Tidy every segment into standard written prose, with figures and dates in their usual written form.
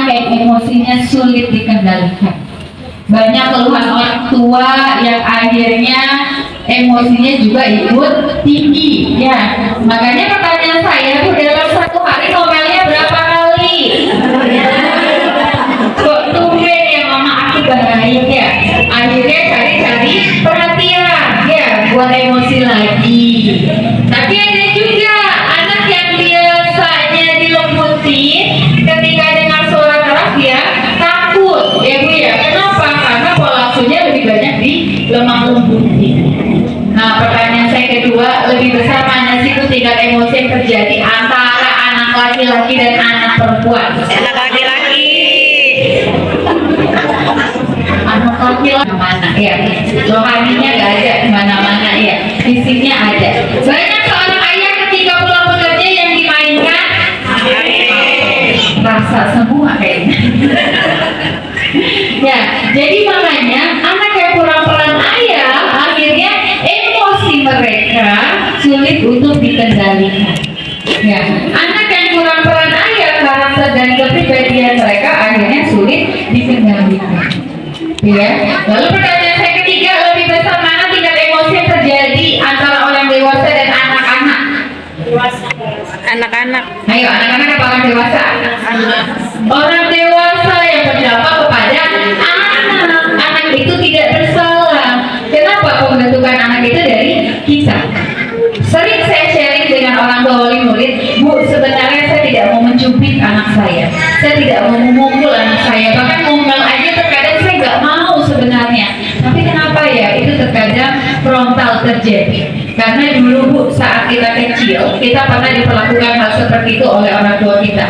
anak yang emosinya sulit dikendalikan. Banyak keluhan orang tua yang akhirnya emosinya juga ikut tinggi. Ya, makanya pertanyaan saya tuh dalam satu hari ngomelnya berapa kali? Kok tumben ya mama aku baik ya? Akhirnya cari-cari perhatian ya, buat emosi lagi. Tapi ada juga anak yang biasanya dilembutin, ketika dengar suara keras dia takut ya Bu ya. Kenapa? Karena pola asuhnya lebih banyak di lemah lembutin. Nah, pertanyaan saya kedua, lebih besar mana sih itu tingkat emosi yang terjadi antara anak laki-laki dan anak perempuan? Anak laki-laki. Anak laki-laki mana ya? Rohaninya nggak ada di mana-mana ya, fisiknya ada. Banyak seorang ayah ketika pulang bekerja yang dimainkan rasa semua kayaknya. Ya, jadi makanya anak yang kurang peran ayah akhirnya emosi mereka sulit untuk dikendalikan. Ya, anak yang kurang peran ayah, karakter dan kepribadian mereka akhirnya sulit dikendalikan. Ya, lalu pertanyaan saya ketiga, lebih besar mana tingkat emosi yang terjadi antara orang dewasa dan anak-anak? Anak-anak. Ayo, anak-anak apa orang dewasa? Orang dewasa yang berdampak kepada anak. Anak itu tidak bersalah. Kenapa pembentukan anak itu dari kita? Sering saya sharing dengan orang tua wali murid, Bu, sebenarnya saya tidak mau mencubit anak saya tidak mau memukul anak saya, bahkan ngomel aja terkadang saya nggak mau sebenarnya. Tapi kenapa ya? Itu terkadang frontal terjadi. Karena dulu Bu, saat kita kecil, kita pernah diperlakukan hal seperti itu oleh orang tua kita.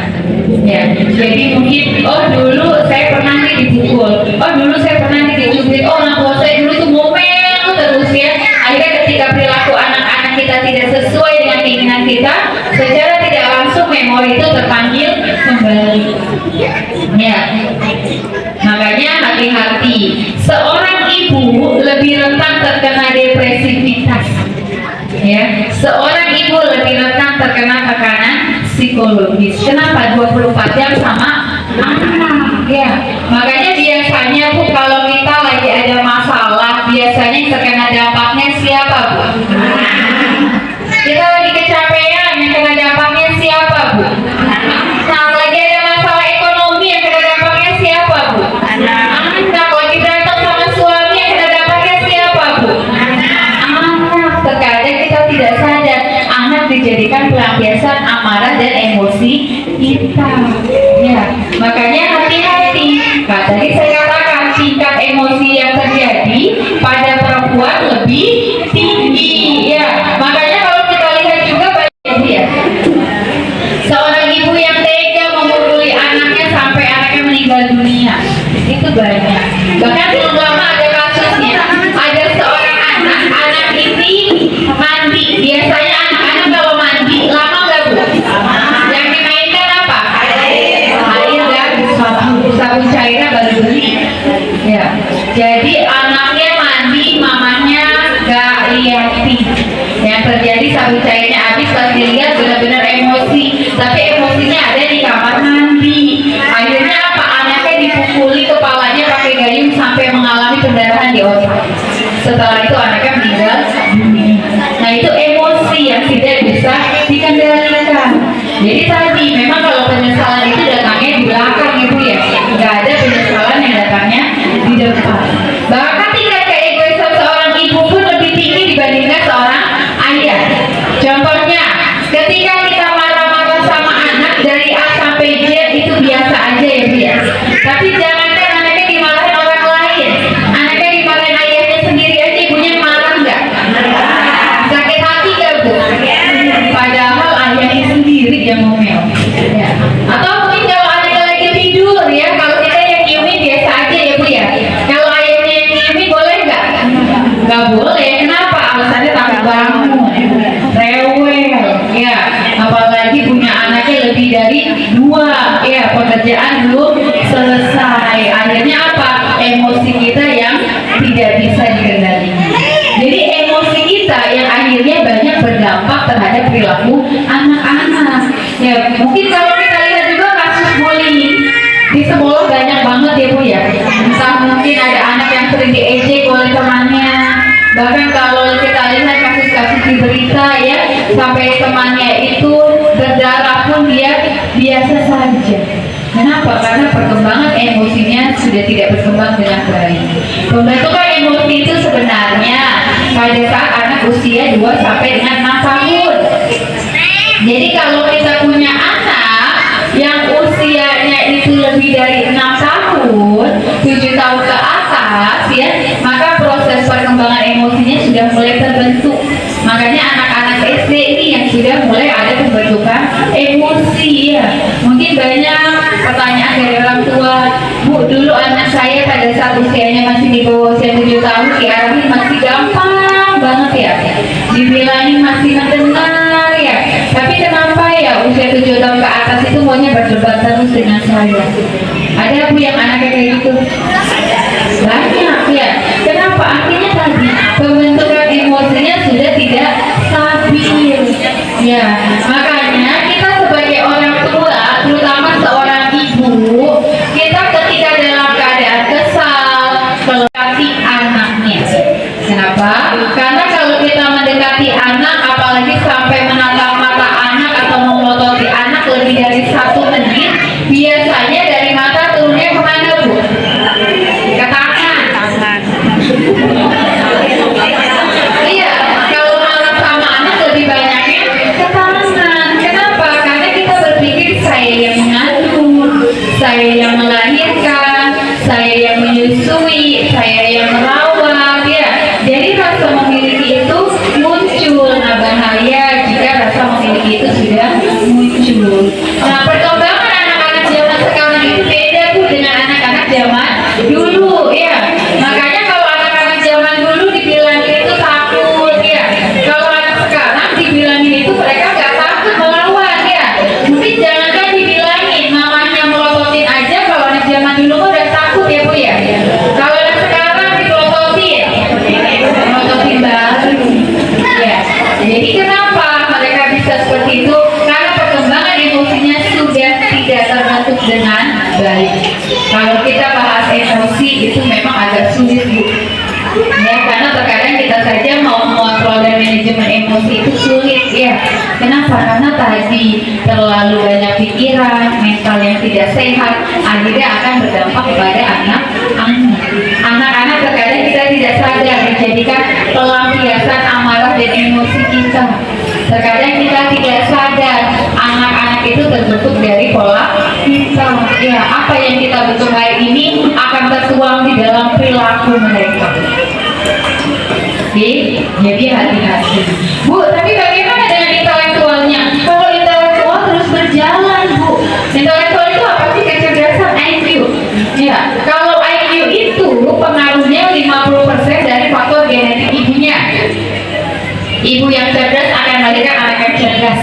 Ya, jadi mungkin, oh dulu saya pernah nih dipukul, oh dulu saya pernah nih dicubit, oh orang tua saya dulu tuh ngomel terus ya. Akhirnya ketika perilaku anak-anak kita tidak sesuai dengan keinginan kita, secara tidak langsung memori itu terpanggil kembali. Ya, makanya hati-hati. Seorang ibu lebih rentan terkena depresivitas. Ya, seorang ibu lebih rentan terkena tekanan psikologis. Kenapa? 24 jam sama anak. Ya, makanya biasanya Bu, kalau kita lagi ada masalah, biasanya yang terkena dampaknya siapa Bu? Kita lagi kecapean, yang kena dampaknya siapa Bu? Nah, lagi ada masalah ekonomi, yang kena dampaknya siapa Bu? Anak. Lagi berantem sama suami, yang kena dampaknya siapa Bu? Anak. Terkadang kita tidak sadar, anak dijadikan pelampiasan amarah dan emosi kita. Ya, makanya hati-hati. Nah, tadi saya katakan tingkat emosi yang terjadi pada perempuan lebih tinggi. Ya, makanya kalau kita lihat juga banyak ya. Seorang ibu yang tega memukuli anaknya sampai anaknya meninggal dunia, itu banyak. Bahkan belum lama ada kasusnya, ada seorang anak ini mandi. Biasanya anak-anak kalau mandi lama nggak Bu? Yang dimainkan apa? Air dan sabun cairnya baru beli. Ya, jadi anaknya mandi, mamanya nggak liatin. Yang terjadi sabun cairnya habis, pas dilihat benar-benar emosi. Tapi emosinya ada di kamar mandi. Akhirnya apa? Anaknya dipukuli kepalanya pakai gayung sampai mengalami pendarahan di otak. Setelah itu anaknya meninggal dunia. Nah, itu emosi yang tidak bisa dikendalikan. Jadi tadi memang kalau penyesalan itu datangnya di belakang Ibu ya, nggak ada penyesalan yang datangnya di depan. Bahkan tingkat keegoisan seorang ibu pun lebih tinggi dibandingkan seorang ayah. Contohnya, ketika kita marah-marah sama anak dari A sampai Z itu biasa aja ya Bu ya. Tapi jangankan anaknya dimarahin orang lain, anaknya dimarahin ayahnya sendiri aja, ibunya marah nggak? Sakit hati nggak Bu? Padahal ayahnya sendiri yang ngomel. Ya, Di sekolah banyak banget ya Bu ya. Entah mungkin ada anak yang sering diejek oleh temannya. Bahkan kalau kita lihat kasus-kasus di berita ya, sampai temannya itu berdarah pun dia biasa saja. Kenapa? Karena perkembangan emosinya sudah tidak berkembang dengan baik. Pembentukan emosi itu sebenarnya pada saat anak usia 2 sampai dengan 6 tahun. Jadi kalau kita punya anak yang usianya itu lebih dari 6 tahun, 7 tahun ke atas ya, maka proses perkembangan emosinya sudah mulai terbentuk. Makanya anak-anak SD ini yang sudah mulai ada pembentukan emosi ya. Mungkin banyak pertanyaan dari orang tua, Bu, dulu anak saya pada saat usianya masih di bawah usia 7 tahun diarahin masih gampang banget ya, dibilangin masih mendengar ya, tapi kenapa ya usia 7 tahun ke atas itu maunya berdebat terus dengan saya? Ada Bu yang anaknya kayak gitu? Banyak ya. Kenapa? Akhirnya tadi pembentukan emosinya sudah tidak stabil ya. Makanya kita sebagai orang tua, terutama seorang ibu, kita ketika dalam keadaan kesal mendekati anaknya. Kenapa? Karena kalau kita mendekati anak, apalagi sampai menatap mata anak atau memelototi anak lebih dari 1 menit, biasanya dari mata turunnya kemana Bu? Ke tangan. Iya, kalau marah sama anak lebih banyaknya ke tangan. Kenapa? Karena kita berpikir saya yang mengandung, saya yang melahirkan, saya yang menyusui, saya yang merawat ya. Jadi rasa memiliki itu muncul. Nah, bahaya jika rasa memiliki itu sudah muncul. Nah, perkembangan anak-anak zaman sekarang itu beda tuh dengan anak-anak zaman dulu ya. Makanya kalau anak-anak zaman dulu dibilangin itu takut ya. Kalau anak sekarang dibilangin itu mereka nggak takut melawan ya. Mungkin jangankan dibilangin, mamanya melototin aja. Kalau anak zaman dulu mah udah takut ya Bu ya. Kalau anak sekarang dipelototin, melototin baru ya. Jadi kenapa mereka bisa seperti itu? Karena perkembangan emosinya sudah tidak terbentuk dengan baik. Kalau kita bahas emosi itu memang agak sulit Bu ya, karena terkadang kita saja mau mengontrol dan manajemen emosi itu sulit ya. Kenapa? Karena tadi terlalu banyak pikiran, mental yang tidak sehat, akhirnya akan berdampak kepada anak-anak. Terkadang kita tidak sadar menjadikan pelampiasan amarah dan emosi kita. Terkadang kita tidak sadar anak-anak itu terbentuk dari pola kita ya. Apa yang kita bentuk hari ini akan tertuang di dalam perilaku mereka. Jadi hati-hati Bu. Tapi bagaimana dengan intelektualnya? Kalau intelektual terus berjalan Bu. Intelektual itu apa sih? Kecerdasan IQ ya. Kalau IQ itu pengaruhnya 50% dari faktor genetik ibunya. Ibu yang cerdas akan melahirkan anak yang cerdas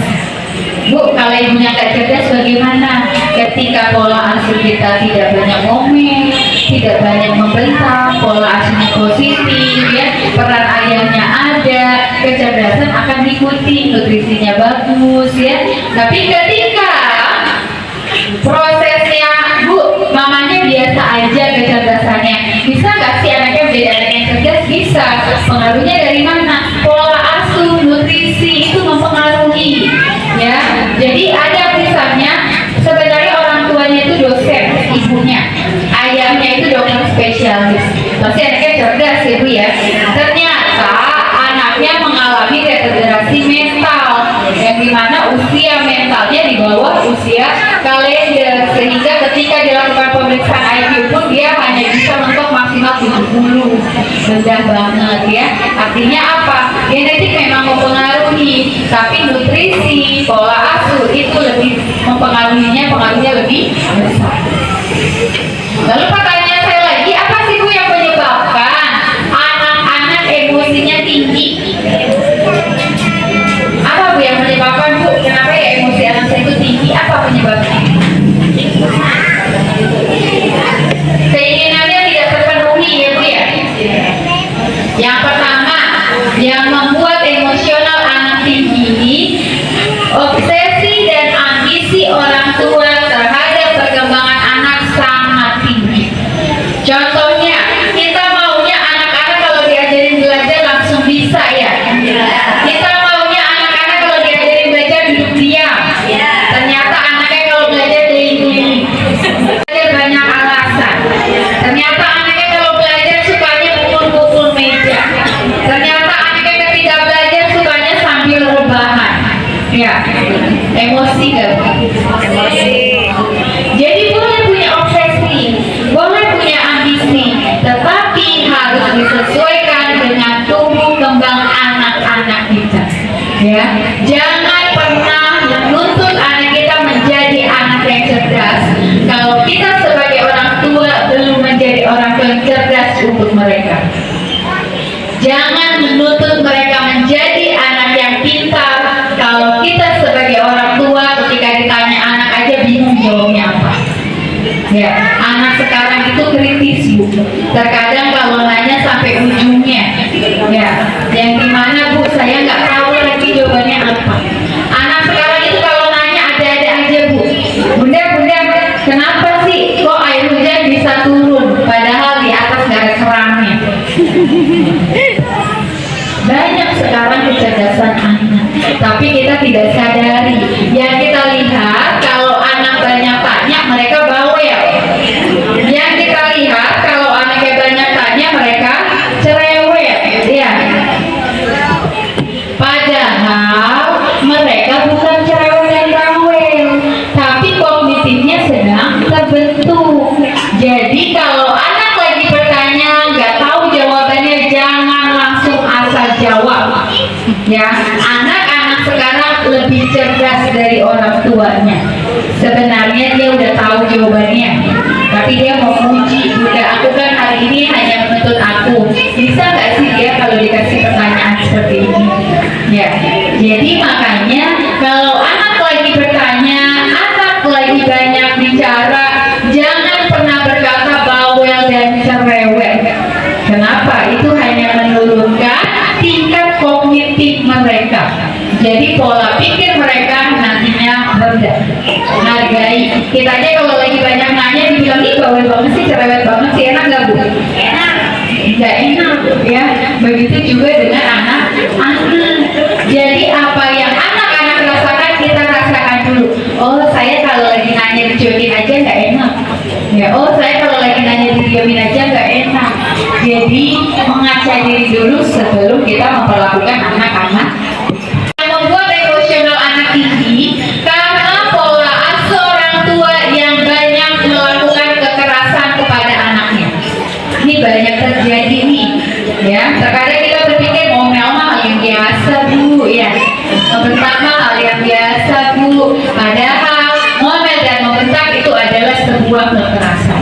Bu. Kalau ibunya nggak cerdas bagaimana? Ketika pola asuh kita tidak banyak ngomel, tidak banyak membentak, pola asuhnya positif ya, peran ayahnya ada, kecerdasan akan diikuti, nutrisinya bagus ya. Tapi ketika prosesnya Bu, mamanya biasa aja kecerdasannya, bisa nggak sih anaknya menjadi anak yang cerdas? Bisa. Pengaruhnya dari mana? Pola asuh, nutrisi itu mempengaruhi ya. Jadi ada misalnya sebenarnya orang tuanya itu dosen, ibunya, ayahnya itu dokter spesialis, pasti anaknya cerdas ya Bu ya. Ternyata anaknya mengalami degenerasi mental yang dimana usia mentalnya di bawah usia kalender, sehingga ketika dilakukan pemeriksaan IQ pun dia hanya bisa mentok maksimal 70, rendah banget ya. Artinya apa? Genetik memang mempengaruhi, tapi nutrisi, pola asuh itu lebih pengaruhnya lebih besar. Lalu pertanyaan saya lagi, apa sih Bu yang menyebabkan anak-anak emosinya tinggi? Apa Bu yang menyebabkan Bu? Kenapa ya emosi anak saya itu tinggi? Apa penyebabnya? Keinginannya tidak terpenuhi ya Bu ya. Yang pertama, yang membuat emosional anak tinggi, obsesi dan ambisi orang tua terhadap perkembangan anak untuk mereka. Jangan menuntut mereka menjadi anak yang pintar. Kalau kita sebagai orang tua ketika ditanya anak aja bingung jawabnya apa. Ya, anak sekarang itu kritis Bu. Terkadang kalau nanya sampai ujungnya, ya, yang dimana Bu saya nggak tahu lagi jawabannya apa. Anak sekarang itu kalau nanya ada-ada aja Bu. Bunda, kenapa sih kok air hujan bisa turun padahal di atas nggak ada kerannya? Banyak sekarang kecerdasan anak, tapi kita tidak sadari. Yang kita lihat kalau anak banyak tanya mereka bawel. Yang kita lihat kalau anaknya banyak tanya mereka cerewet, ya. Padahal mereka bukan cerewet dan bawel, tapi kognitifnya sedang terbentuk. Jadi kalau anak lagi bertanya nggak tahu jawabannya, jangan langsung asal jawab. Ya, anak-anak sekarang lebih cerdas dari orang tuanya. Sebenarnya dia udah tahu jawabannya, tapi dia mau uji. Udah, aku kan hari ini hanya menuntut aku. Bisa nggak sih dia kalau dikasih pertanyaan seperti ini? Ya, jadi makanya kalau anak lagi bertanya, anak lagi banyak bicara, jangan pernah berkata bawel dan cerewet. Kenapa? Itu hanya menurunkan tingkat kognitif mereka. Jadi pola pikir mereka nantinya rendah. Hargai. Kita aja kalau lagi banyak nanya dibilang ih bawel banget sih, cerewet banget sih, enak nggak Bu? Enak. Nggak enak ya. Begitu juga dengan anak-anak. Jadi apa yang anak-anak rasakan kita rasakan dulu. Oh saya kalau lagi nanya dicuekin aja nggak enak. Ya, oh saya kalau lagi nanya didiamin aja nggak enak. Jadi mengaca diri dulu sebelum kita memperlakukan anak-anak. Yang membuat emosional anak tinggi karena pola asuh orang tua yang banyak melakukan kekerasan kepada anaknya. Ini banyak terjadi nih, ya. Terkadang kita berpikir ngomel mah hal yang biasa Bu, ya. Membentak mah hal yang biasa Bu. Padahal ngomel dan membentak itu adalah sebuah kekerasan.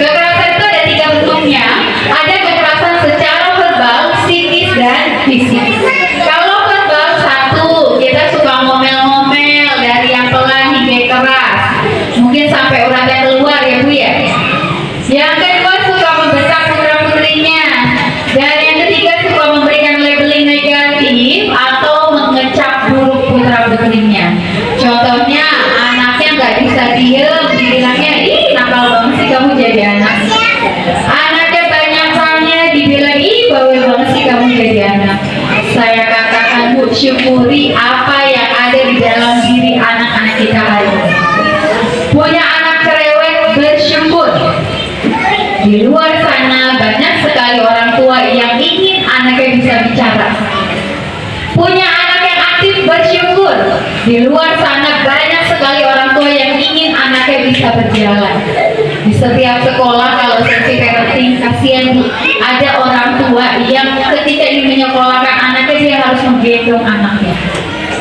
Kekerasan itu ada 3 bentuknya. Ada kekerasan secara verbal, psikis, dan fisik. Kalau verbal, satu, kita suka ngomel-ngomel dari yang pelan hingga keras. Mungkin sampai uratnya keluar ya Bu ya. Yang kedua suka membentak putra-putrinya. Dan yang ketiga suka memberikan labeling negatif atau mengecap buruk putra-putrinya. Contohnya anaknya nggak bisa diem, dibilangnya ih nakal banget sih kamu jadi anak. Anaknya banyak tanya, dibilang ih bawel banget sih kamu jadi anak. Saya katakan Bu, syukuri apa yang ada di dalam diri anak-anak kita hari ini. Punya anak cerewet, bersyukur. Di luar sana banyak sekali orang tua yang ingin anaknya bisa bicara. Punya anak yang aktif, bersyukur. Di luar sana banyak sekali orang tua yang ingin anaknya bisa berjalan. Di setiap sekolah kalau sesi parenting, kasihan Bu, ada orang tua yang ketika ingin menyekolahkan anaknya dia harus menggendong anaknya.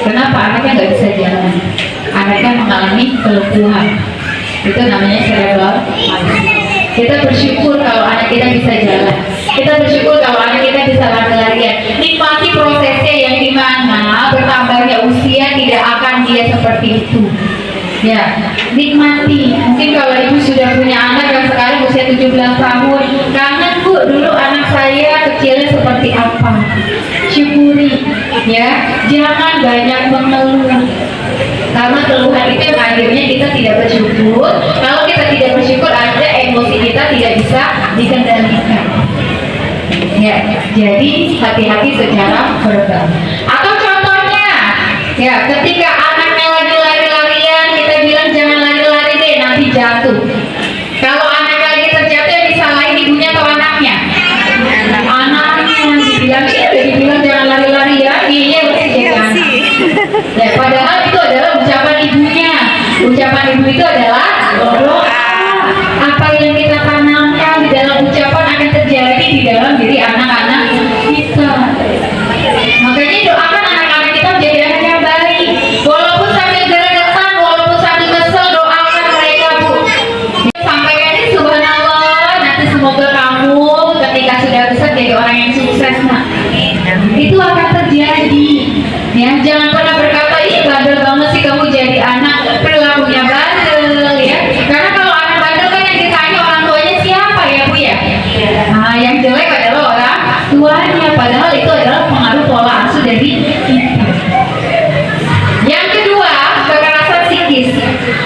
Kenapa? Anaknya nggak bisa jalan. Anaknya mengalami kelumpuhan. Itu namanya cerebral palsy. Kita bersyukur kalau anak kita bisa jalan. Kita bersyukur kalau anak kita bisa lari-larian. Nikmati prosesnya yang dimana bertambahnya usia tidak akan dia seperti itu. Ya, nikmati. Mungkin kalau ibu sudah punya anak yang sekarang usia 17 tahun, kangen Bu, dulu anak saya kecilnya seperti apa. Syukuri, ya. Jangan banyak mengeluh. Karena keluhan itu yang akhirnya kita tidak bersyukur. Kalau kita tidak bersyukur, ada emosi kita tidak bisa dikendalikan. Ya, jadi hati-hati secara verbal. Atau contohnya, ya, ketika anaknya lagi lari-larian, kita bilang jangan lari-lari deh, nanti jatuh. Kalau anak lagi terjatuh, yang disalahin ibunya atau anaknya? Anaknya dibilang, dibilang jangan lari-lari ya, iya pasti jadi anak. Ya, padahal itu adalah ucapan ibunya. Ucapan ibu itu adalah doa. Apa yang kita tanamkan di dalam ucapan akan terjadi di dalam diri anak-anak kita. Makanya doakan anak-anak kita menjadi anak yang baik. Walaupun sambil geregetan, walaupun sambil kesel, doakan mereka Bu. Sampaikan ini subhanallah, nanti semoga kamu ketika Ya, jangan pernah berkata, ih bandel banget sih kamu jadi anak, perilakunya bandel ya. Karena kalau anak bandel kan yang ditanya orang tuanya siapa ya Bu ya? Nah, yang jelek adalah orang tuanya, padahal itu adalah pengaruh pola asuh dari kita. Yang kedua, kekerasan psikis.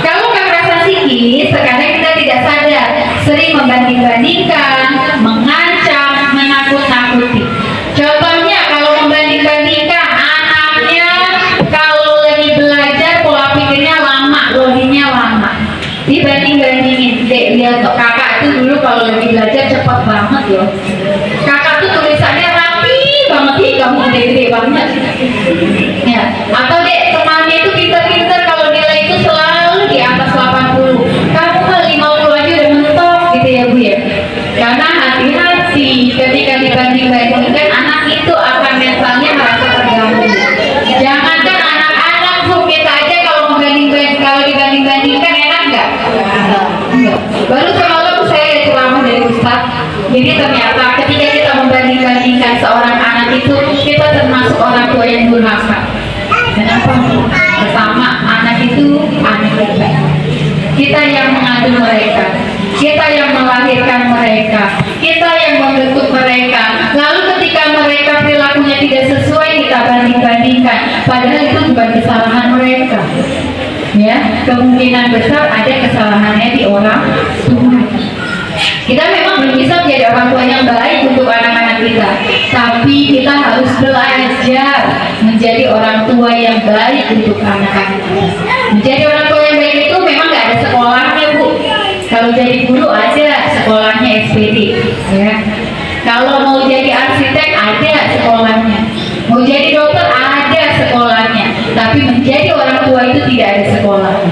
Kalau kekerasan psikis, terkadang kita tidak sadar, sering membanding-bandingkan, mengancam, menakut-nakuti. Contohnya kalau membanding-bandingkan anaknya, kalau lagi belajar pola pikirnya lama, loadingnya lama, dibanding-bandingin. Dek, lihat kok kakak itu dulu kalau lagi belajar cepat banget loh. Kakak tuh tulisannya rapi banget, ih kamu gede-gede banget. Ya, atau dek temannya itu pintar-pintar, kalau nilai itu selalu di atas 80. Kamu mah 50 aja udah mentok gitu ya Bu ya. Karena hati-hati ketika dibanding-bandingkan, anak itu akan mentalnya merasa terganggu. Jangankan anak-anak, Bu, kita aja kalau dibanding-bandingkan enak nggak? Enggak. Baru semalam saya ada ceramah dari Ustaz. Jadi ternyata ketika kita membanding-bandingkan seorang anak itu, kita termasuk orang tua yang durhaka. Kenapa? Pertama, anak itu anak kita. Kita yang mengandung mereka, kita yang melahirkan mereka, kita yang membentuk mereka. Lalu ketika mereka perilakunya tidak sesuai, kita banding-bandingkan. Padahal itu bukan kesalahan mereka. Ya, kemungkinan besar ada kesalahannya di orang tua. Kita memang belum bisa menjadi orang tua yang baik untuk anak-anak kita, tapi kita harus belajar menjadi orang tua yang baik untuk anak-anak kita. Menjadi orang tua yang baik itu memang nggak ada sekolahnya Bu. Kalau jadi guru ada sekolahnya SPD, ya. Kalau mau jadi arsitek ada sekolahnya, mau jadi dokter ada sekolahnya, tapi menjadi orang tua itu tidak ada sekolahnya.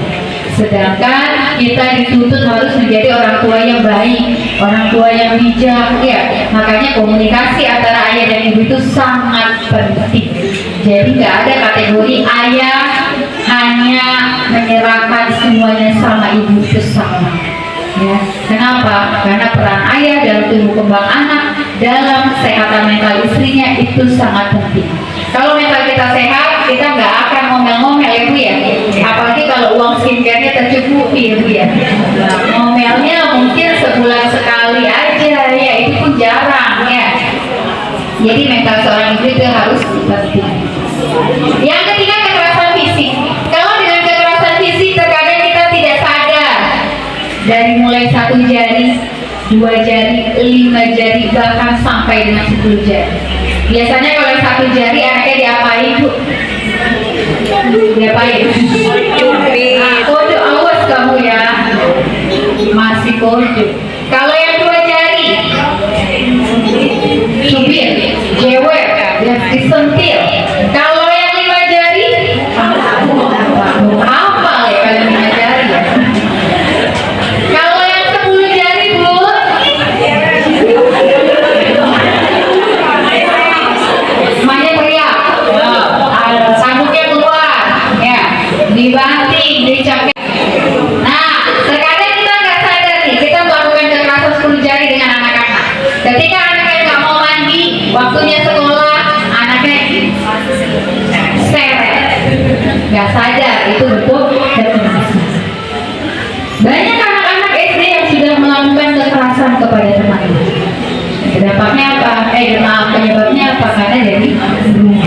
Sedangkan kita dituntut harus menjadi orang tua yang baik, orang tua yang bijak, ya. Makanya komunikasi antara ayah dan ibu itu sangat penting. Jadi nggak ada kategori ayah hanya menyerahkan semuanya sama ibu, itu salah. Ya. Kenapa? Karena peran ayah dalam tumbuh kembang anak, dalam kesehatan mental istrinya itu sangat penting. Kalau mental kita sehat, kita nggak akan ngomel-ngomel ya Bu ya. Apalagi kalau uang skincare-nya tercukupi ya Bu ya. Nah, ngomelnya mungkin sebulan sekali aja ya, itu pun jarang ya. Jadi mental seorang ibu itu harus penting. Yang ketiga, kekerasan fisik. Kalau dengan kekerasan fisik terkadang kita tidak sadar. Dari mulai 1 jari, 2 jari, 5 jari, bahkan sampai dengan 10 jari. Biasanya kalau 1 jari anaknya diapain Bu? Diapain? Kode, awas kamu ya. Masih kode. Kalau yang 2 jari, cubit, jewer, dan disentil. Kalau yang 5 jari, apa ya kalau 5 jari ya? Kalau yang 10 jari Bu, semuanya teriak, sanduknya keluar, ya, dibanting, dicapnya. Nah, terkadang kita nggak sadar nih, kita melakukan kekerasan 10 jari dengan anak-anak. Ketika anaknya nggak mau mandi, waktunya sekolah, anaknya seret, nggak sadar itu bentuk kekerasan. Banyak anak-anak SD yang sudah melakukan kekerasan kepada temannya. Dampaknya apa? Penyebabnya apa? Karena dari rumah.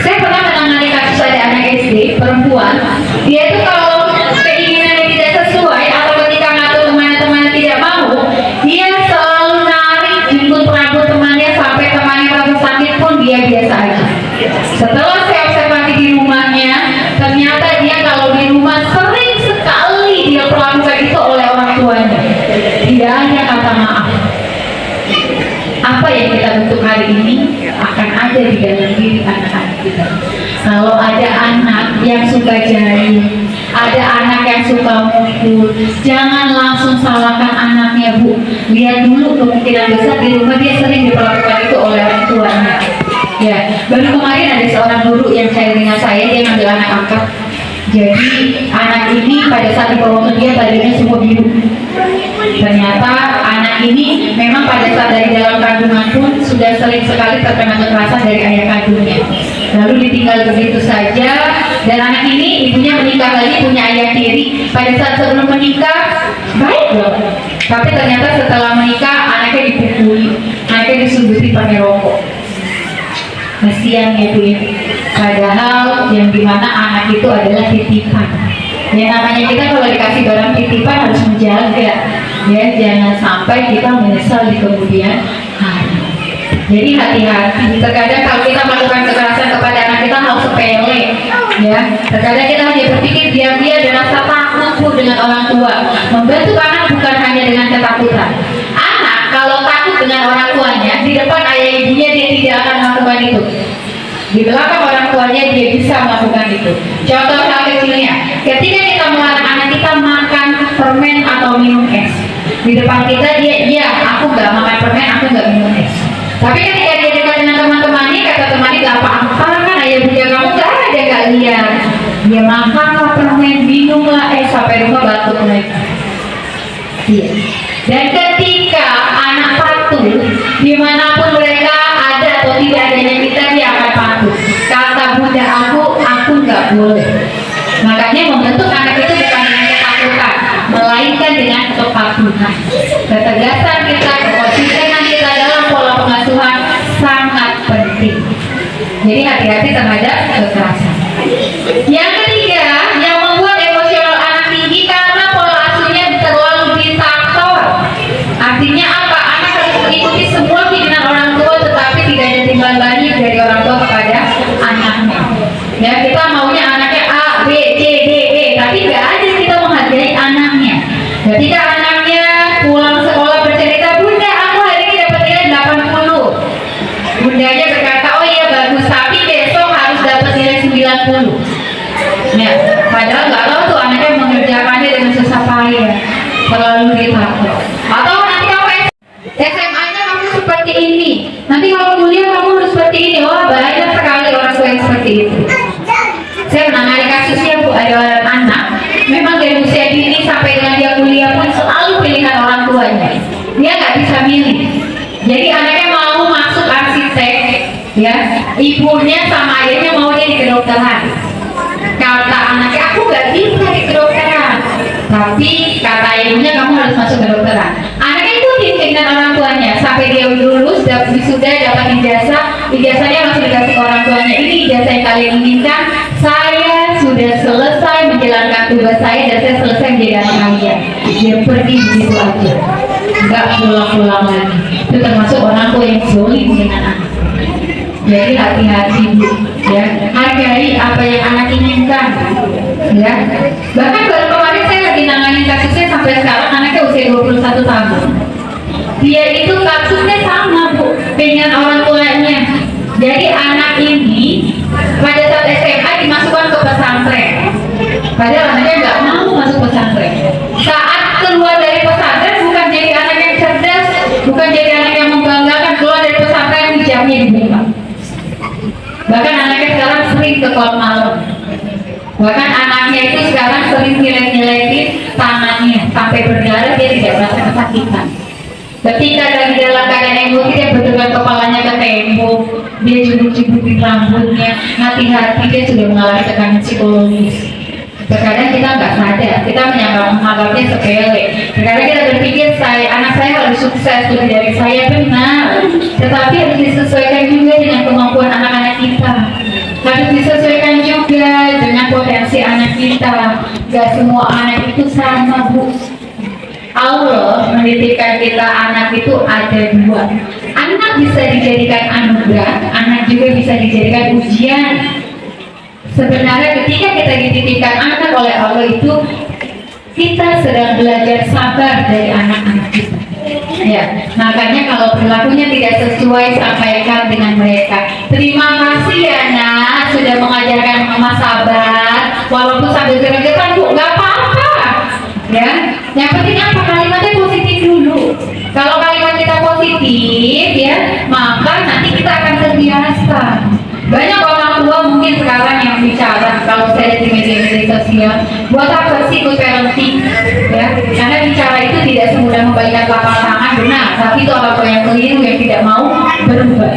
Saya pernah menangani kasus ada anak SD perempuan. Dia itu kalau keinginannya tidak sesuai atau ketika ngatur kemana temannya tidak mau, dia selalu narik jemput rambut temannya sampai temannya rasa sakit pun dia biasa aja. Setelah saya observasi di rumahnya, ternyata dia kalau di rumah sering sekali dia perlakukan itu oleh orang tuanya. Tidak hanya kata maaf. Apa yang kita bentuk hari ini akan ada di dalam diri anak-anak kita. Kalau ada anak yang suka jahil, ada anak yang suka mukul, jangan langsung salahkan anaknya Bu. Lihat dulu, kemungkinan besar di rumah dia sering diperlakukan itu oleh orang tuanya. Ya, baru kemarin ada seorang guru yang saya dengar dia ngambil anak angkat. Jadi anak ini pada saat dibawa ke dia badannya semua biru. Ternyata anak anak ini memang pada saat dari dalam kandungan pun sudah sering sekali terkena kekerasan dari ayah kandungnya, lalu ditinggal begitu saja, dan anak ini ibunya menikah lagi punya ayah tiri. Pada saat sebelum menikah baik loh, tapi ternyata setelah menikah anaknya dipukuli, anaknya disuduti pakai rokok. Kasihan ya Bu ya. Padahal yang dimana anak itu adalah titipan. Ya namanya kita kalau dikasih barang titipan harus menjaga. Ya jangan sampai kita menyesal di kemudian hari. Jadi hati-hati. Terkadang kalau kita melakukan kekerasan kepada anak kita hal sepele. Ya terkadang kita hanya berpikir diam-diam dan rasa takut dengan orang tua. Membantu anak bukan hanya dengan ketakutan. Kalau takut dengan orang tuanya, di depan ayah ibunya dia tidak akan melakukan itu. Di belakang orang tuanya dia bisa melakukan itu. Contoh hal kecilnya, ketika kita melarang anak kita makan permen atau minum es, di depan kita dia, iya aku nggak makan permen, aku nggak minum es. Tapi ketika dia dekat dengan teman-temannya, kata temannya nggak apa-apa kan ayah bunda kamu nggak ada nggak lihat. Dia makanlah permen, minumlah es sampai rumah batuk lagi. Iya. Dan ketika anak patuh, dimanapun mereka ada atau tidak adanya kita, dia akan patuh. Kata bunda aku nggak boleh. Makanya membentuk anak itu bukan dengan ketakutan, melainkan dengan kepatuhan. Ketegasan kita, kekonsistenan kita dalam pola pengasuhan sangat penting. Jadi hati-hati terhadap kekerasan. Yang ketiga, yang membuat emosional anak tinggi karena pola asuhnya terlalu diktator. Artinya apa? Anak harus mengikuti semua keinginan orang tua, tetapi tidak ada timbal balik dari orang tua kepada anaknya. Ya, kita maunya anaknya A, B, C, D, E, tapi nggak ada kita menghargai anaknya. Ketika anaknya pulang sekolah bercerita, bunda aku hari ini dapat nilai 80. Bundanya berkata, oh iya bagus, tapi besok harus dapat nilai 90. Ya, padahal nggak tahu tuh anaknya mengerjakannya dengan susah payah, terlalu ditakuti. Atau nanti kamu SMA-nya kamu seperti ini, nanti kalau kuliah kamu harus seperti ini. Wah banyak sekali orang tua yang seperti itu. Saya menangani kasusnya Bu, ada orang anak memang dari usia dini sampai dengan dia kuliah pun selalu pilihan orang tuanya. Dia nggak bisa milih. Jadi anaknya mau masuk arsitek, ya ibunya sama ayahnya mau dia di kedokteran. Kata anaknya aku nggak bisa di kedokteran, tapi kata ibunya kamu harus masuk kedokteran. Anaknya ikutin keinginan orang tuanya sampai dia lulus, wisuda, dapat ijazahnya langsung dikasih ke orang tuanya. Ini ijazah yang kalian inginkan, saya sudah selesai menjalankan tugas saya dan saya selesai menjadi anak kalian. Dia pergi begitu aja, nggak pulang-pulang lagi. Itu termasuk orang tua yang zolim dengan anak. Jadi hati-hati Bu, ya hargai apa yang anak inginkan, ya. Bahkan baru kemarin saya lagi nanganin kasusnya sampai sekarang anaknya usia 21 tahun. Dia itu kasusnya sama Bu dengan orang tuanya. Jadi anak ini pada saat SMA dimasukkan ke pesantren, padahal anaknya nggak mau masuk pesantren. Saat keluar dari pesantren bukan jadi anak yang cerdas, bukan jadi anak yang membanggakan, keluar dari pesantren hijabnya dibuka. Bahkan anaknya sekarang sering ke klub malam. Bahkan anaknya itu sekarang sering nyelek-nyelekin tangannya sampai berdarah, dia tidak merasa kesakitan. Ketika lagi dalam keadaan emosi dia benturkan kepalanya ke tembok, dia jubuk-jubukin rambutnya, hati-hati dia sudah mengalami tekanan psikologis. Terkadang kita nggak sadar, kita menganggapnya sepele. Terkadang kita berpikir anak saya harus sukses lebih dari saya, benar. Tetapi harus disesuaikan juga dengan kemampuan anak-anak kita. Harus disesuaikan juga dengan potensi anak kita. Gak semua anak itu sama Bu. Allah menitipkan kita anak itu ada dua. Anak bisa dijadikan anugerah, anak juga bisa dijadikan ujian. Sebenarnya ketika kita dititipkan anak oleh Allah itu, kita sedang belajar sabar dari anak-anak kita. Ya, makanya kalau perilakunya tidak sesuai, sampaikan dengan mereka. Terima kasih ya nak, sudah mengajarkan mama sabar, walaupun sambil gregetan Bu, nggak apa-apa. Ya, yang penting apa, kalimatnya positif dulu. Kalau kalimat kita positif, ya, maka nanti kita akan terbiasa. Banyak orang tua mungkin sekarang yang bicara, kalau saya di media-media sosial, buat apa sih ikut parenting? Ya, karena bicara itu tidak tidak semudah membalikan telapak tangan, benar, tapi itu orang tua yang keliru yang tidak mau berubah.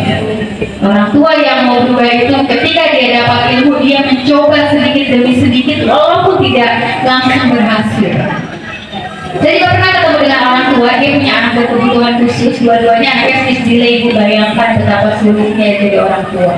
Orang tua yang mau berubah itu ketika dia dapat ilmu, dia mencoba sedikit demi sedikit, walaupun tidak langsung berhasil. Jadi pernah ketemu dengan orang tua, dia punya anak berkebutuhan khusus, dua-duanya anaknya speech delay, ibu bayangkan betapa sulitnya jadi orang tua.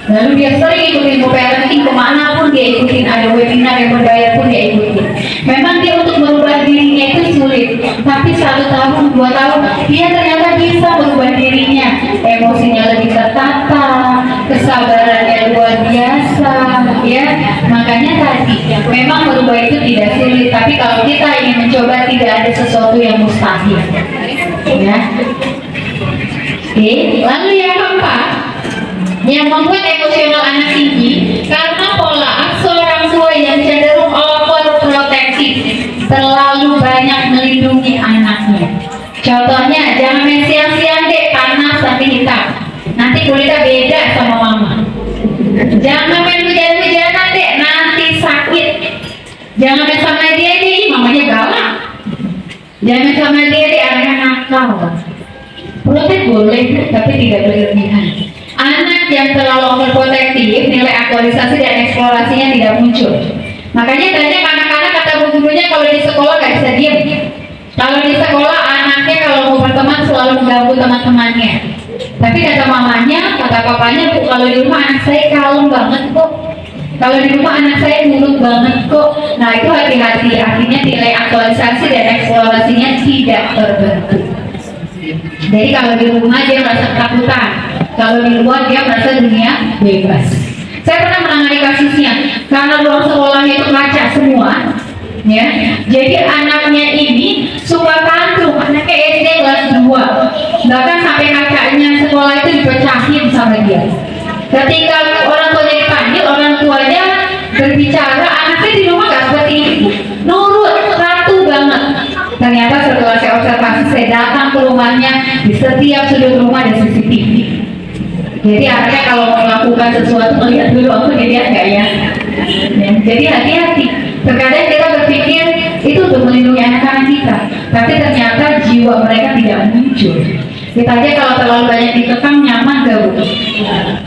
Lalu dia sering ikutin parenting, kemana pun dia ikutin, ada webinar yang berbayar pun dia ikutin. Memang dia untuk merubah dirinya itu sulit, tapi 1 tahun, 2 tahun, dia ternyata bisa merubah dirinya. Emosinya lebih tertata, kesabarannya luar biasa, ya. Makanya tadi, memang merubah itu tidak sulit, tapi kalau kita ingin mencoba, tidak ada sesuatu yang mustahil, ya. Oke, lalu yang keempat, yang membuat emosional anak tinggi karena pola asuh orang tua yang cenderung overprotektif, terlalu banyak melindungi anaknya. Contohnya, jangan main siang-siang deh, panas nanti hitam, nanti kulitnya beda sama mama. Jangan main hujan-hujanan deh, nanti sakit. Jangan main sama dia deh, mamanya galak. Jangan main sama dia deh, anaknya nakal. Protek boleh, tapi tidak berlebihan. Anak yang terlalu overprotektif, nilai aktualisasi dan eksplorasinya tidak muncul. Makanya banyak anak-anak kata gurunya kalau di sekolah nggak bisa diam. Kalau di sekolah anaknya kalau mau berteman selalu mengganggu teman-temannya. Tapi kata mamanya, kata papanya, Bu, kalau di rumah anak saya kalem banget kok. Kalau di rumah anak saya nurut banget kok. Nah itu hati-hati, artinya nilai aktualisasi dan eksplorasinya tidak terbentuk. Jadi kalau di rumah dia merasa ketakutan, kalau di luar dia merasa dunia bebas. Saya pernah menangani kasusnya karena ruang sekolahnya itu kaca semua, ya. Jadi anaknya ini suka tantrum, anaknya SD kelas 2, bahkan sampai kacanya sekolah itu dipecahin sama dia. Ketika orang tuanya dipanggil, orang tuanya berbicara, anaknya di rumah gak seperti itu, nurut, ratu banget. Ternyata setelah saya observasi, saya datang ke rumahnya, di setiap sudut rumah ada CCTV. Jadi anaknya kalau mau melakukan sesuatu, melihat dulu aku dilihat nggak ya. Jadi hati-hati. Terkadang kita berpikir itu untuk melindungi anak-anak kita, tapi ternyata jiwa mereka tidak muncul. Kita aja kalau terlalu banyak dikekang, nyaman gak, Bu?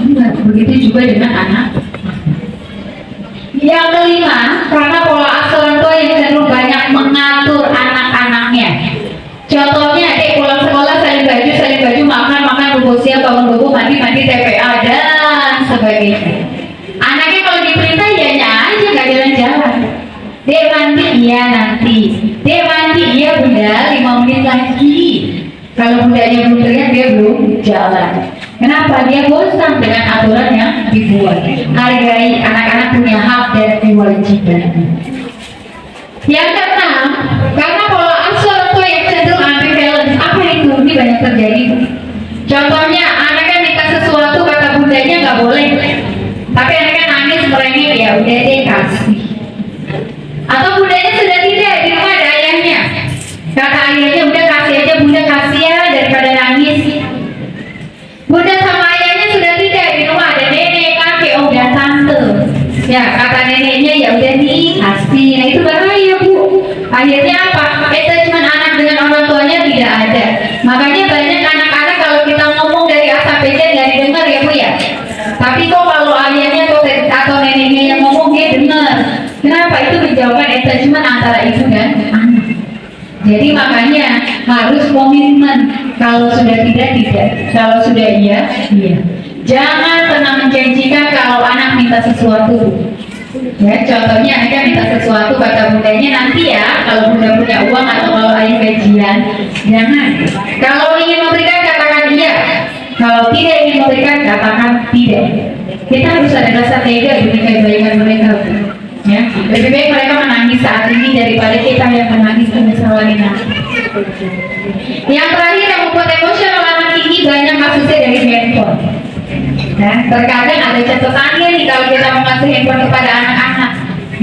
Enggak. Begitu juga dengan anak. Yang kelima, karena pola asuh orang tua yang cenderung banyak mengatur anak-anaknya. Contohnya, adik pulang sekolah salin baju, makan, bobo siap, bangun bobo, mandi, TPA, dan sebagainya. Anaknya kalau diperintah, ya aja, gak jalan-jalan. Dek mandi, iya nanti. Dek mandi, iya bunda, 5 menit lagi. Kalau bundanya belum teriak, dia belum jalan. Kenapa? Dia bosan dengan aturan yang dibuat. Hargai, anak-anak punya hak dan kewajiban. Yang keenam, karena pola asuh orang tua yang cenderung ambivalent. Apa itu? Ini banyak terjadi. Contohnya, anaknya minta sesuatu, kata bundanya nggak boleh. Tapi anaknya nangis merengek, ya udah deh kasih. Atau bundanya sudah tidak, di rumah ada ayahnya. Kata ayahnya, udah kasih aja, bunda kasih ya daripada nangis. Bunda sama ayahnya sudah tidak, di rumah ada nenek, kakek, oh udah tante. Ya kata neneknya, ya udah nih kasih. Nah itu bahaya, Bu. Akhirnya apa? Attachment anak dengan orang tuanya tidak ada. Makanya banyak anak-anak kalau kita ngomong dari A sampai Z nggak didengar ya, Bu ya. Tapi kok kalau ayahnya atau neneknya yang ngomong dia dengar. Kenapa? Itu menjauhkan attachment antara ibu dan anak. Jadi makanya harus komitmen. Kalau sudah tidak, kalau sudah iya. Jangan pernah menjanjikan kalau anak minta sesuatu. Ya, contohnya anaknya minta sesuatu, kata bundanya nanti ya, kalau bunda punya uang atau kalau ayah gajian. Jangan. Kalau ingin memberikan, katakan iya. Kalau tidak ingin memberikan, katakan tidak. Kita harus ada rasa tega demi kebaikan mereka. Ya, lebih baik mereka menangis saat ini daripada kita yang menangis penyesalan nanti. Yang terakhir yang membuat emosional anak tinggi banyak kasusnya dari handphone. Nah, terkadang ada catatannya nih kalau kita mengasih handphone kepada anak-anak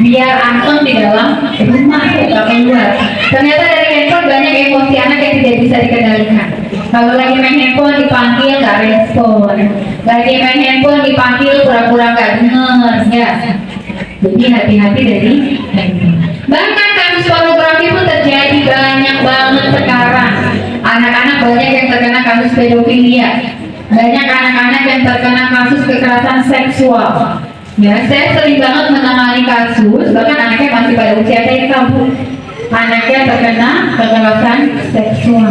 biar antem di dalam rumah atau keluar. Ternyata dari handphone banyak emosi anak yang tidak bisa dikendalikan. Kalau lagi main handphone dipanggil nggak respon, lagi main handphone dipanggil pura-pura nggak dengar, ya. Jadi hati-hati dari handphone. Bahkan kasus pornografi pun terjadi banyak. banyak banget sekarang. Anak-anak banyak yang terkena kasus pedofilia. Banyak anak-anak yang terkena kasus kekerasan seksual. Ya, saya sering banget menangani kasus, bahkan anaknya masih pada usia TK, Bu. Anaknya terkena kekerasan seksual.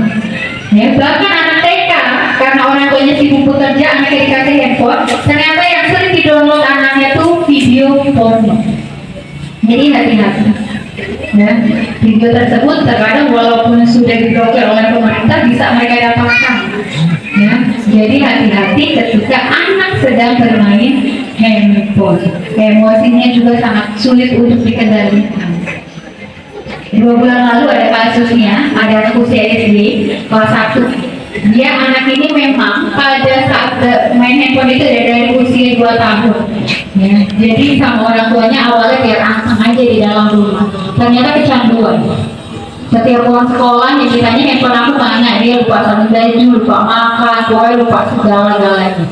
Ya, bahkan anak TK, karena orang tuanya sibuk bekerja, anaknya dikasih handphone, ternyata yang sering di-download anaknya tuh video porno. Jadi hati-hati. Ya, video tersebut terkadang walaupun sudah diblokir oleh pemerintah bisa mereka dapatkan. Ya, jadi hati-hati ketika anak sedang bermain handphone. Emosinya juga sangat sulit untuk dikendalikan. 2 bulan lalu ada kasusnya, ada anak usia SD kelas 1. Dia anak ini memang pada saat main handphone itu dari usia 2 tahun. Ya, jadi sama orang tuanya awalnya biar anteng aja di dalam rumah. Ternyata kecanduan. Setiap pulang sekolah yang ditanya handphone aku mana, dia lupa sambil baju, lupa makan, pokoknya lupa segala-galanya.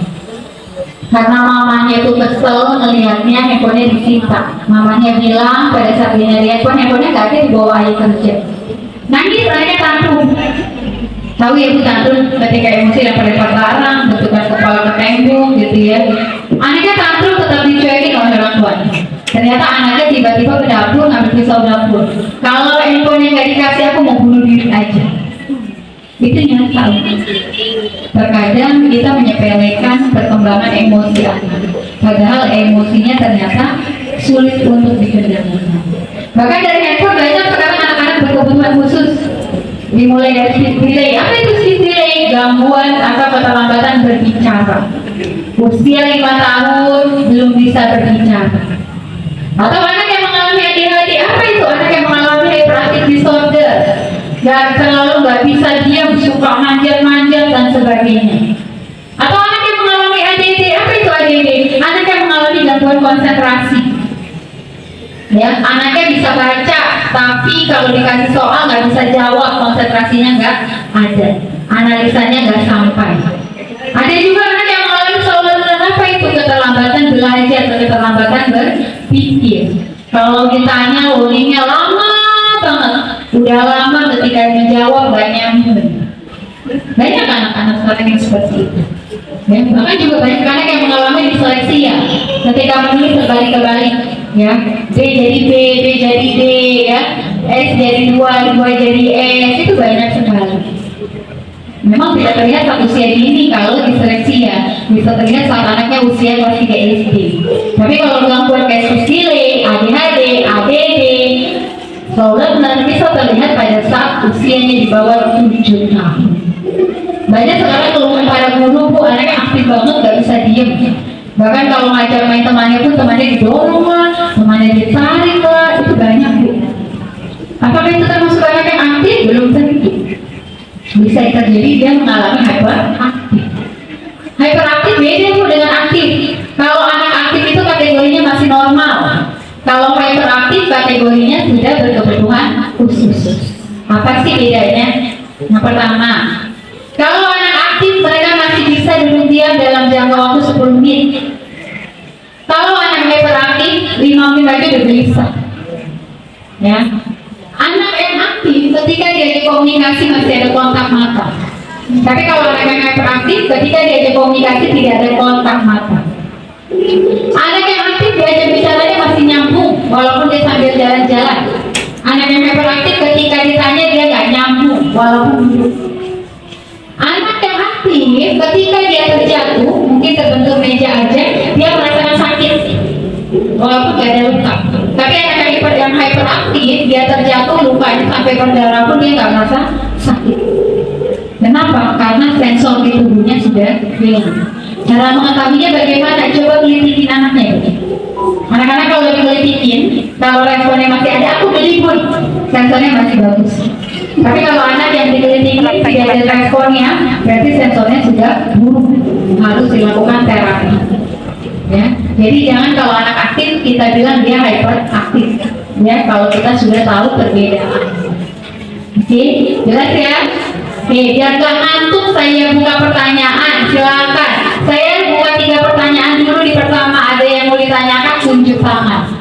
Karena mamanya itu kesel melihatnya handphonenya disita. Mamanya bilang pada saat dia nyari handphonenya nggak ada, dibawa ayah kerja. Nangis, anaknya tantrum. Tahu ya Bu, tantrum ketika emosi dapat lempar barang, bentukan kepala ke tembok gitu ya. Anaknya tantrum tetap dicuekin oleh orang tuanya. Ternyata anaknya tiba-tiba ke dapur ngambil pisau dapur. Kalau handphonenya nggak dikasih, aku mau bunuh diri aja. Itu nyata. Terkadang kita menyepelekan perkembangan emosi anak, padahal emosinya ternyata sulit untuk dikendalikan. Bahkan dari handphone banyak sekarang anak-anak berkebutuhan khusus. Dimulai dari speech delay. Apa itu speech delay? Gangguan atau keterlambatan berbicara. Usia 5 tahun belum bisa berbicara. Atau anak yang mengalami ADHD. Apa itu? Anak yang mengalami hyperactive disorder. Nggak bisa diam, suka manjat-manjat dan sebagainya. Atau anak yang mengalami ADD. Apa itu ADD? Anak yang mengalami gangguan konsentrasi. Ya, anaknya bisa baca, tapi kalau dikasih soal nggak bisa jawab, konsentrasinya nggak ada, analisanya nggak sampai. Ada juga anak yang mengalami saluran apa itu? Keterlambatan belajar atau keterlambatan berpikir. Kalau ditanya loadingnya lama banget, udah lama ketika menjawab gak nyambung. Banyak anak-anak sekarang yang seperti itu. Ya, bahkan juga banyak anak yang mengalami disleksia. Ketika menulis terbalik-kebalik, ya, B jadi B, B jadi D, ya, S jadi 2, 2 jadi S, itu banyak sekali. Memang tidak terlihat saat usia dini kalau disleksia, bisa terlihat saat anaknya usia kelas 3 SD. Tapi kalau gangguan kayak speech delay, ADHD, ADD, slow learner bisa terlihat pada saat usianya di bawah 7 tahun. Banyak sekarang keluhan para guru, Bu, anaknya aktif banget, gak bisa diem. Bahkan kalau ngajar main temannya pun temannya didorong lah, temannya ditarik lah, itu banyak, Bu. Apakah itu termasuk anak yang aktif? Belum tentu. Bisa terjadi dia mengalami hyperaktif. Hyperaktif beda, Bu, dengan aktif. Kalau anak aktif itu kategorinya masih normal. Kalau hyperaktif kategorinya sudah berkebutuhan khusus. Apa sih bedanya? Yang pertama, kalau anak aktif mereka masih bisa duduk diam dalam jangka waktu 10 menit. Kalau anak hyperaktif 5 menit aja udah gelisah. Ya. Anak yang aktif ketika diajak komunikasi masih ada kontak mata. Tapi kalau anak yang hyperaktif ketika diajak komunikasi tidak ada kontak mata. Anak yang aktif diajak bicaranya masih nyambung walaupun dia sambil jalan-jalan. Anak yang hyperaktif ketika ditanya dia nggak nyambung walaupun duduk. Anak yang aktif ketika dia terjatuh mungkin terbentur meja aja dia merasakan sakit walaupun gak ada luka. Tapi anak yang hyperaktif dia terjatuh lukanya sampai berdarah pun dia nggak merasa sakit. Kenapa? Karena sensor di tubuhnya sudah hilang. Cara mengetahuinya bagaimana? Coba kelitikin anaknya. Anak-anak kalau dikelitikin, kalau responnya masih ada, aku beli pun sensornya masih bagus. Tapi kalau anak yang dikelitikin tidak ada responnya, berarti sensornya sudah buruk, harus dilakukan terapi. Ya, jadi jangan kalau anak aktif kita bilang dia hyperaktif. Ya, kalau kita sudah tahu perbedaan. Oke, jelas ya? Oke, biar gak ngantuk saya buka pertanyaan, silakan. Saya buka 3 pertanyaan dulu. Di pertama ada yang mau ditanyakan, tunjuk tangan.